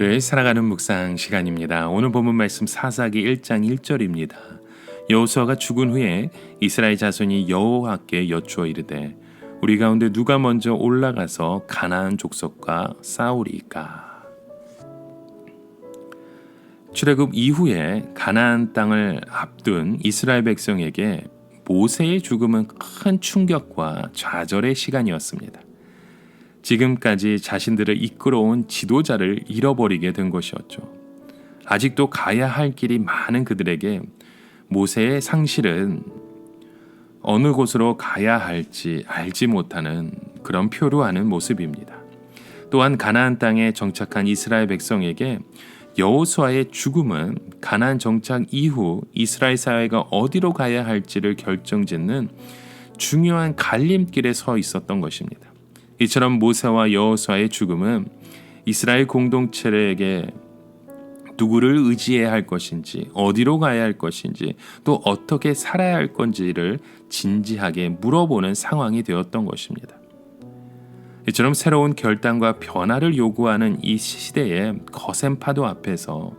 오늘을 살아가는 묵상 시간입니다. 오늘 본문 말씀 사사기 1장 1절입니다. 여호수아가 죽은 후에 이스라엘 자손이 여호와께 여쭈어 이르되 우리 가운데 누가 먼저 올라가서 가나안 족속과 싸우리까. 출애굽 이후에 가나안 땅을 앞둔 이스라엘 백성에게 모세의 죽음은 큰 충격과 좌절의 시간이었습니다. 지금까지 자신들을 이끌어온 지도자를 잃어버리게 된 것이었죠. 아직도 가야 할 길이 많은 그들에게 모세의 상실은 어느 곳으로 가야 할지 알지 못하는 그런 표류하는 모습입니다. 또한 가나안 땅에 정착한 이스라엘 백성에게 여호수아의 죽음은 가나안 정착 이후 이스라엘 사회가 어디로 가야 할지를 결정짓는 중요한 갈림길에 서 있었던 것입니다. 이처럼 모세와 여호수아의 죽음은 이스라엘 공동체에게 누구를 의지해야 할 것인지, 어디로 가야 할 것인지, 또 어떻게 살아야 할 건지를 진지하게 물어보는 상황이 되었던 것입니다. 이처럼 새로운 결단과 변화를 요구하는 이 시대의 거센 파도 앞에서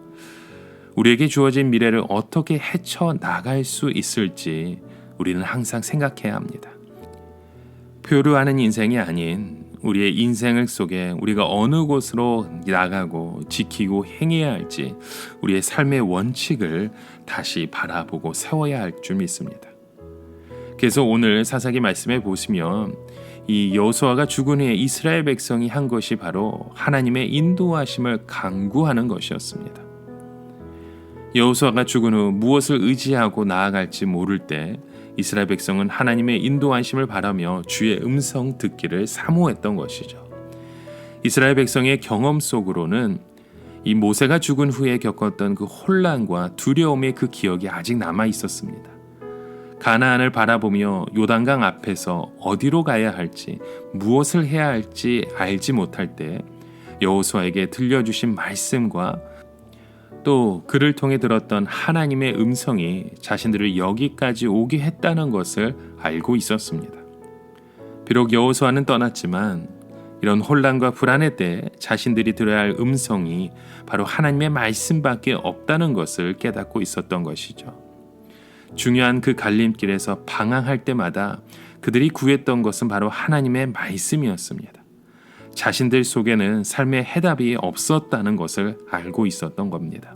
우리에게 주어진 미래를 어떻게 헤쳐나갈 수 있을지 우리는 항상 생각해야 합니다. 표류하는 인생이 아닌 우리의 인생 속에 우리가 어느 곳으로 나가고 지키고 행해야 할지 우리의 삶의 원칙을 다시 바라보고 세워야 할 줄 믿습니다. 그래서 오늘 사사기 말씀에 보시면 이 여호수아가 죽은 후에 이스라엘 백성이 한 것이 바로 하나님의 인도하심을 간구하는 것이었습니다. 여호수아가 죽은 후 무엇을 의지하고 나아갈지 모를 때 이스라엘 백성은 하나님의 인도하심을 바라며 주의 음성 듣기를 사모했던 것이죠. 이스라엘 백성의 경험 속으로는 이 모세가 죽은 후에 겪었던 그 혼란과 두려움의 그 기억이 아직 남아 있었습니다. 가나안을 바라보며 요단강 앞에서 어디로 가야 할지, 무엇을 해야 할지 알지 못할 때 여호수아에게 들려주신 말씀과 또 그를 통해 들었던 하나님의 음성이 자신들을 여기까지 오게 했다는 것을 알고 있었습니다. 비록 여호수아는 떠났지만 이런 혼란과 불안의 때 자신들이 들어야 할 음성이 바로 하나님의 말씀밖에 없다는 것을 깨닫고 있었던 것이죠. 중요한 그 갈림길에서 방황할 때마다 그들이 구했던 것은 바로 하나님의 말씀이었습니다. 자신들 속에는 삶의 해답이 없었다는 것을 알고 있었던 겁니다.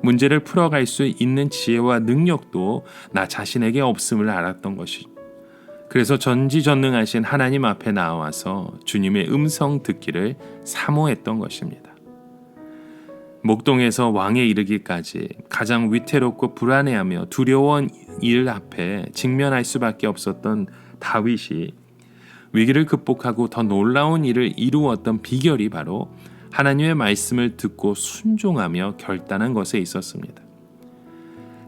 문제를 풀어갈 수 있는 지혜와 능력도 나 자신에게 없음을 알았던 것이죠. 그래서 전지전능하신 하나님 앞에 나와서 주님의 음성 듣기를 사모했던 것입니다. 목동에서 왕에 이르기까지 가장 위태롭고 불안해하며 두려운 일 앞에 직면할 수밖에 없었던 다윗이 위기를 극복하고 더 놀라운 일을 이루었던 비결이 바로 하나님의 말씀을 듣고 순종하며 결단한 것에 있었습니다.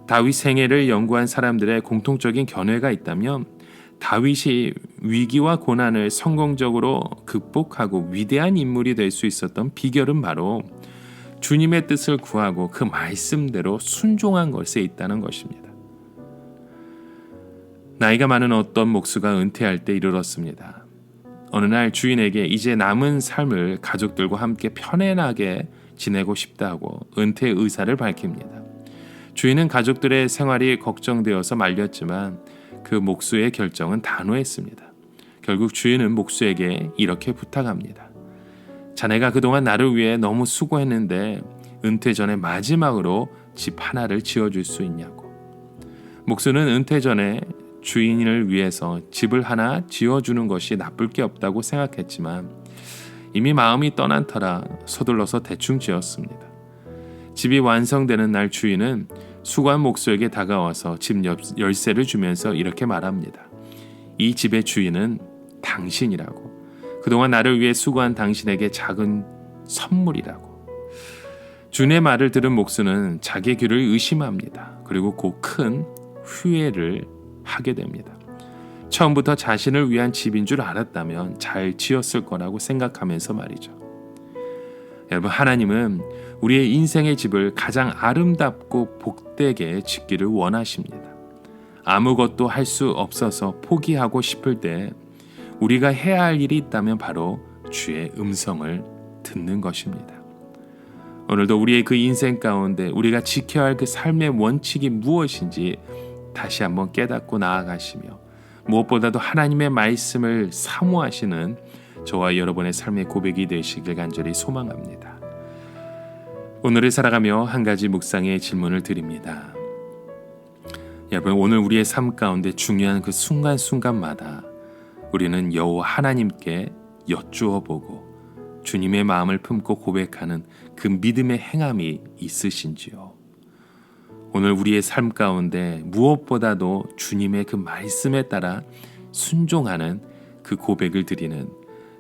다윗 생애를 연구한 사람들의 공통적인 견해가 있다면 다윗이 위기와 고난을 성공적으로 극복하고 위대한 인물이 될 수 있었던 비결은 바로 주님의 뜻을 구하고 그 말씀대로 순종한 것에 있다는 것입니다. 나이가 많은 어떤 목수가 은퇴할 때 이르렀습니다. 어느 날 주인에게 이제 남은 삶을 가족들과 함께 편안하게 지내고 싶다고 은퇴 의사를 밝힙니다. 주인은 가족들의 생활이 걱정되어서 말렸지만 그 목수의 결정은 단호했습니다. 결국 주인은 목수에게 이렇게 부탁합니다. 자네가 그동안 나를 위해 너무 수고했는데 은퇴 전에 마지막으로 집 하나를 지어줄 수 있냐고. 목수는 은퇴 전에 주인을 위해서 집을 하나 지어주는 것이 나쁠 게 없다고 생각했지만 이미 마음이 떠난 터라 서둘러서 대충 지었습니다. 집이 완성되는 날 주인은 수고한 목수에게 다가와서 집 열쇠를 주면서 이렇게 말합니다. 이 집의 주인은 당신이라고. 그동안 나를 위해 수고한 당신에게 작은 선물이라고. 주인의 말을 들은 목수는 자기의 귀를 의심합니다. 그리고 곧 큰 후회를 하게 됩니다. 처음부터 자신을 위한 집인 줄 알았다면 잘 지었을 거라고 생각하면서 말이죠. 여러분, 하나님은 우리의 인생의 집을 가장 아름답고 복되게 짓기를 원하십니다. 아무것도 할 수 없어서 포기하고 싶을 때 우리가 해야 할 일이 있다면 바로 주의 음성을 듣는 것입니다. 오늘도 우리의 그 인생 가운데 우리가 지켜야 할 그 삶의 원칙이 무엇인지 다시 한번 깨닫고 나아가시며 무엇보다도 하나님의 말씀을 사모하시는 저와 여러분의 삶의 고백이 되시길 간절히 소망합니다. 오늘을 살아가며 한 가지 묵상의 질문을 드립니다. 여러분, 오늘 우리의 삶 가운데 중요한 그 순간순간마다 우리는 여호와 하나님께 여쭈어 보고 주님의 마음을 품고 고백하는 그 믿음의 행함이 있으신지요? 오늘 우리의 삶 가운데 무엇보다도 주님의 그 말씀에 따라 순종하는 그 고백을 드리는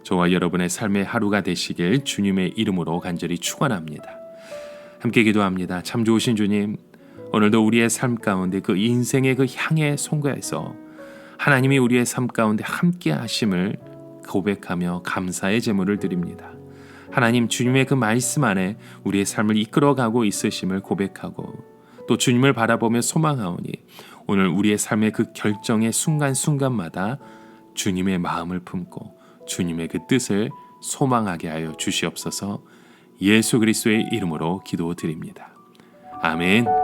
저와 여러분의 삶의 하루가 되시길 주님의 이름으로 간절히 축원합니다. 함께 기도합니다. 참 좋으신 주님, 오늘도 우리의 삶 가운데 그 인생의 그 향해 송가에서 하나님이 우리의 삶 가운데 함께 하심을 고백하며 감사의 제물을 드립니다. 하나님, 주님의 그 말씀 안에 우리의 삶을 이끌어가고 있으심을 고백하고 또 주님을 바라보며 소망하오니 오늘 우리의 삶의 그 결정의 순간순간마다 주님의 마음을 품고 주님의 그 뜻을 소망하게 하여 주시옵소서. 예수 그리스도의 이름으로 기도드립니다. 아멘.